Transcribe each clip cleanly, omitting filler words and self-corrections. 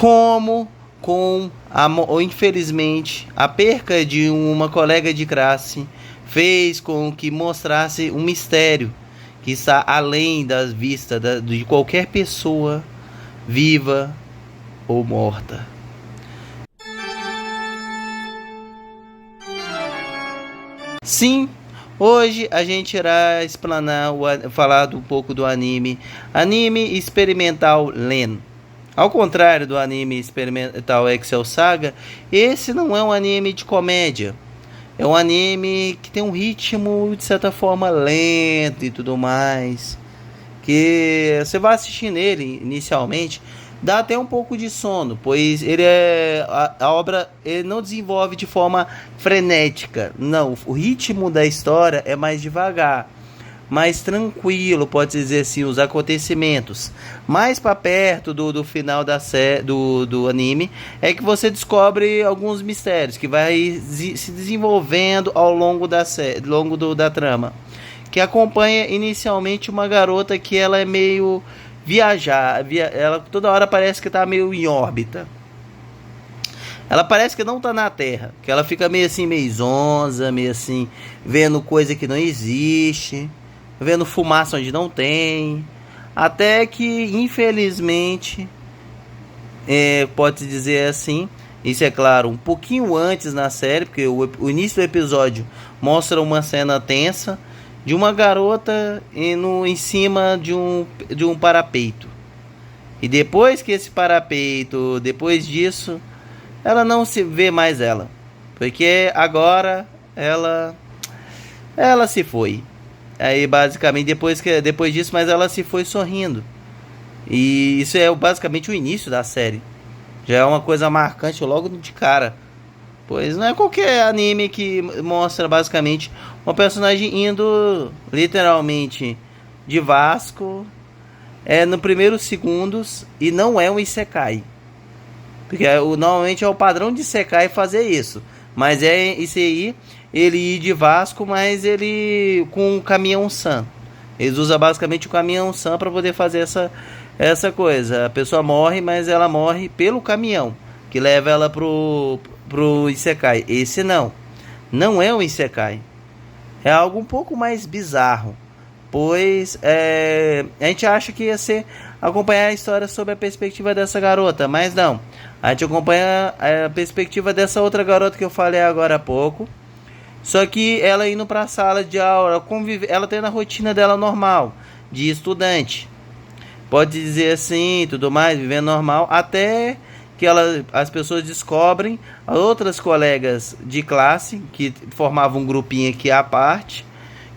como ou infelizmente a perca de uma colega de classe fez com que mostrasse um mistério que está além das vistas de qualquer pessoa viva ou morta. Sim, hoje a gente irá falar um pouco do anime experimental Len. Ao contrário do anime experimental Excel Saga, esse não é um anime de comédia. É um anime que tem um ritmo de certa forma lento e tudo mais. Que você vai assistir nele inicialmente, dá até um pouco de sono, pois ele a obra ele não desenvolve de forma frenética. Não, o ritmo da história é mais devagar, mais tranquilo, pode dizer assim, os acontecimentos. Mais para perto do final do anime é que você descobre alguns mistérios que vai se desenvolvendo ao longo da trama, que acompanha inicialmente uma garota que ela é meio ela toda hora parece que tá meio em órbita. Ela parece que não tá na Terra, que ela fica meio assim, meio zonza, meio assim, vendo coisa que não existe, vendo fumaça onde não tem, até que infelizmente pode dizer assim, isso é claro, um pouquinho antes na série, porque o início do episódio mostra uma cena tensa de uma garota em cima de um parapeito. E depois que esse parapeito, depois disso, ela não se vê mais ela, porque agora ela se foi. Aí basicamente depois disso, mas ela se foi sorrindo. E isso é basicamente o início da série. Já é uma coisa marcante logo de cara. Pois não é qualquer anime que mostra basicamente uma personagem indo literalmente de Vasco no primeiros segundos, e não é um Isekai. Porque normalmente é o padrão de Isekai fazer isso. Mas é isso aí, ele ir de Vasco, mas ele com um caminhão-san. Eles usam basicamente o caminhão-san para poder fazer essa coisa. A pessoa morre, mas ela morre pelo caminhão que leva ela pro Isekai. Esse não é um Isekai. É algo um pouco mais bizarro, pois a gente acha que ia ser acompanhar a história sob a perspectiva dessa garota, mas não. A gente acompanha a perspectiva dessa outra garota que eu falei agora há pouco, só que ela indo para a sala de aula, ela tendo a rotina dela normal de estudante, pode dizer assim, tudo mais, vivendo normal, até que as pessoas descobrem, outras colegas de classe que formavam um grupinho aqui à parte,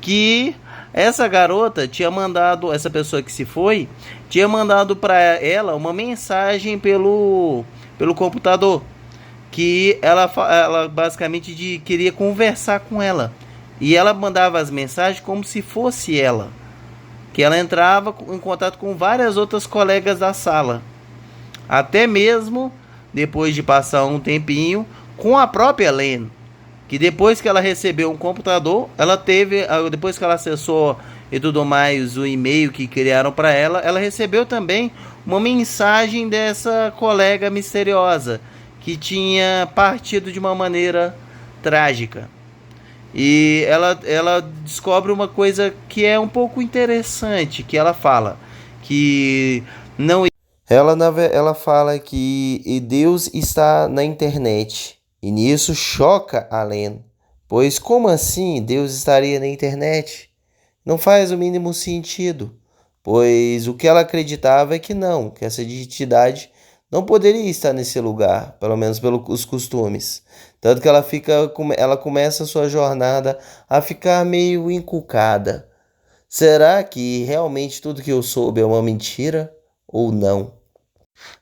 que essa garota tinha mandado, essa pessoa que se foi, tinha mandado para ela uma mensagem pelo computador, que ela basicamente queria conversar com ela, e ela mandava as mensagens como se fosse ela, que ela entrava em contato com várias outras colegas da sala, até mesmo depois de passar um tempinho com a própria Len, que depois que ela recebeu um computador, depois que ela acessou e tudo mais o e-mail que criaram para ela, ela recebeu também uma mensagem dessa colega misteriosa que tinha partido de uma maneira trágica. E ela descobre uma coisa que é um pouco interessante, que ela fala que não. Ela fala que Deus está na internet. E nisso choca a Len. Pois como assim Deus estaria na internet? Não faz o mínimo sentido. Pois o que ela acreditava é que não, que essa entidade não poderia estar nesse lugar, pelo menos pelos costumes. Tanto que ela começa a sua jornada a ficar meio encucada. Será que realmente tudo que eu soube é uma mentira ou não?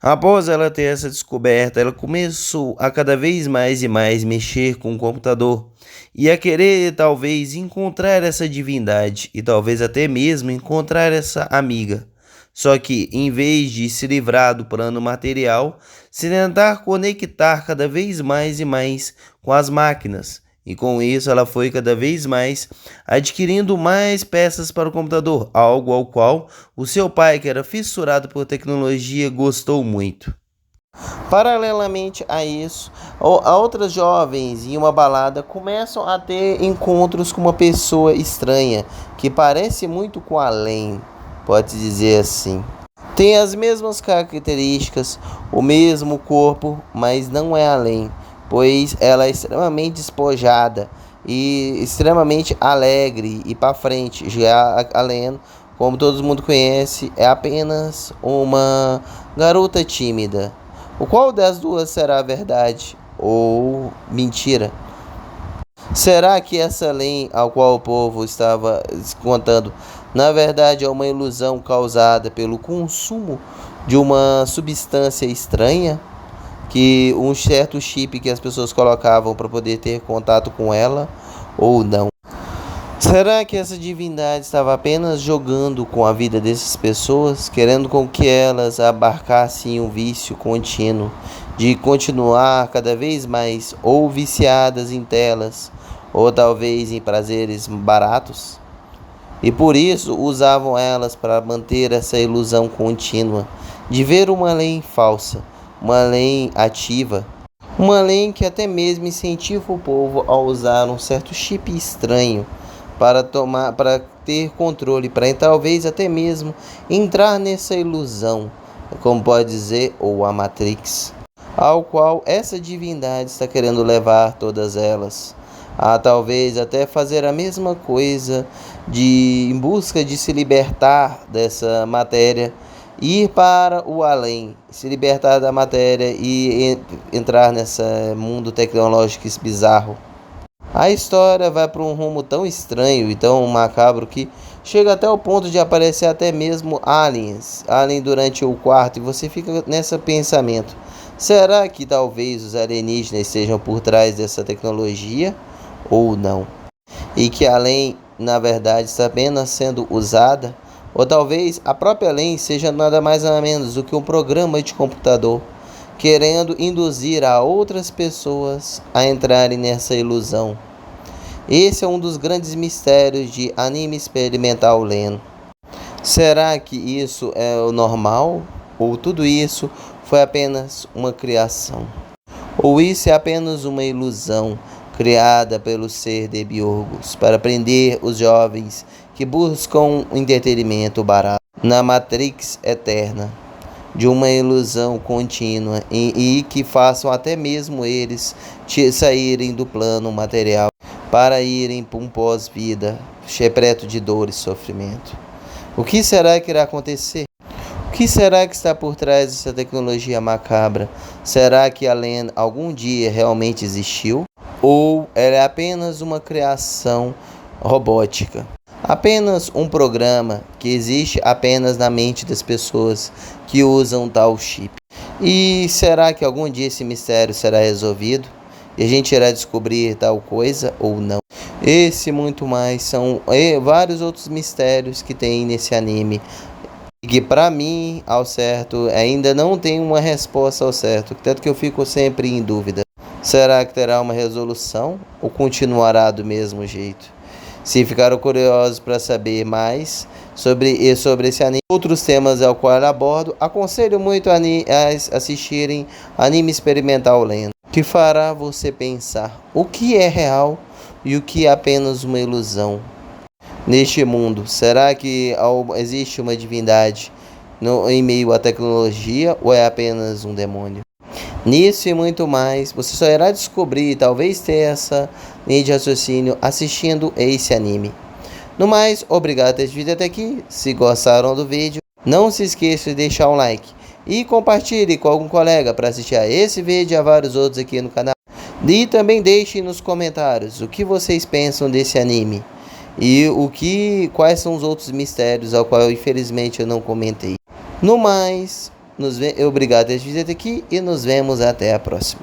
Após ela ter essa descoberta, ela começou a cada vez mais e mais mexer com o computador e a querer talvez encontrar essa divindade e talvez até mesmo encontrar essa amiga. Só que, em vez de se livrar do plano material, se tentar conectar cada vez mais e mais com as máquinas. E com isso ela foi cada vez mais adquirindo mais peças para o computador, algo ao qual o seu pai, que era fissurado por tecnologia, gostou muito. Paralelamente a isso, a outras jovens em uma balada começam a ter encontros com uma pessoa estranha que parece muito com a Len, pode dizer assim. Tem as mesmas características, o mesmo corpo, mas não é a Len, pois ela é extremamente despojada e extremamente alegre e para frente. Já a Len, como todo mundo conhece, é apenas uma garota tímida. O qual das duas será verdade ou mentira? Será que essa lei ao qual o povo estava contando, na verdade é uma ilusão causada pelo consumo de uma substância estranha? Que um certo chip que as pessoas colocavam para poder ter contato com ela ou não? Será que essa divindade estava apenas jogando com a vida dessas pessoas, querendo com que elas abarcassem um vício contínuo de continuar cada vez mais ou viciadas em telas, ou talvez em prazeres baratos? E por isso usavam elas para manter essa ilusão contínua de ver uma lei falsa, uma lei ativa, uma lei que até mesmo incentiva o povo a usar um certo chip estranho para ter controle, para talvez até mesmo entrar nessa ilusão, como pode dizer, ou a Matrix, ao qual essa divindade está querendo levar todas elas, a talvez até fazer a mesma coisa em busca de se libertar dessa matéria, ir para o além, se libertar da matéria e entrar nesse mundo tecnológico bizarro. A história vai para um rumo tão estranho e tão macabro que chega até o ponto de aparecer até mesmo alien durante o quarto, e você fica nesse pensamento: será que talvez os alienígenas estejam por trás dessa tecnologia ou não? E que além, na verdade, está apenas sendo usada, ou talvez a própria alien seja nada mais nada menos do que um programa de computador querendo induzir a outras pessoas a entrarem nessa ilusão. Esse é um dos grandes mistérios de anime experimental Len. Será que isso é o normal? Ou tudo isso foi apenas uma criação? Ou isso é apenas uma ilusão criada pelo ser de Biorgos para prender os jovens que buscam entretenimento barato na Matrix eterna de uma ilusão contínua e que façam até mesmo eles saírem do plano material para irem para um pós-vida repleto de dor e sofrimento? O que será que irá acontecer? O que será que está por trás dessa tecnologia macabra? Será que a Len algum dia realmente existiu? Ou ela é apenas uma criação robótica? Apenas um programa que existe apenas na mente das pessoas que usam tal chip. E será que algum dia esse mistério será resolvido? E a gente irá descobrir tal coisa ou não? Esse e muito mais são vários outros mistérios que tem nesse anime. E que para mim, ao certo, ainda não tem uma resposta ao certo. Tanto que eu fico sempre em dúvida. Será que terá uma resolução ou continuará do mesmo jeito? Se ficaram curiosos para saber mais sobre esse anime e outros temas ao qual eu abordo, aconselho muito a assistirem Anime Experimental Len, que fará você pensar o que é real e o que é apenas uma ilusão neste mundo. Será que existe uma divindade em meio à tecnologia ou é apenas um demônio? Nisso e muito mais, você só irá descobrir e talvez ter essa linha de raciocínio assistindo esse anime. No mais, obrigado por ter vindo até aqui. Se gostaram do vídeo, não se esqueça de deixar um like e compartilhe com algum colega para assistir a esse vídeo e a vários outros aqui no canal. E também deixe nos comentários o que vocês pensam desse anime e quais são os outros mistérios ao qual infelizmente eu não comentei. No mais, obrigado por ter vindo aqui e nos vemos até a próxima.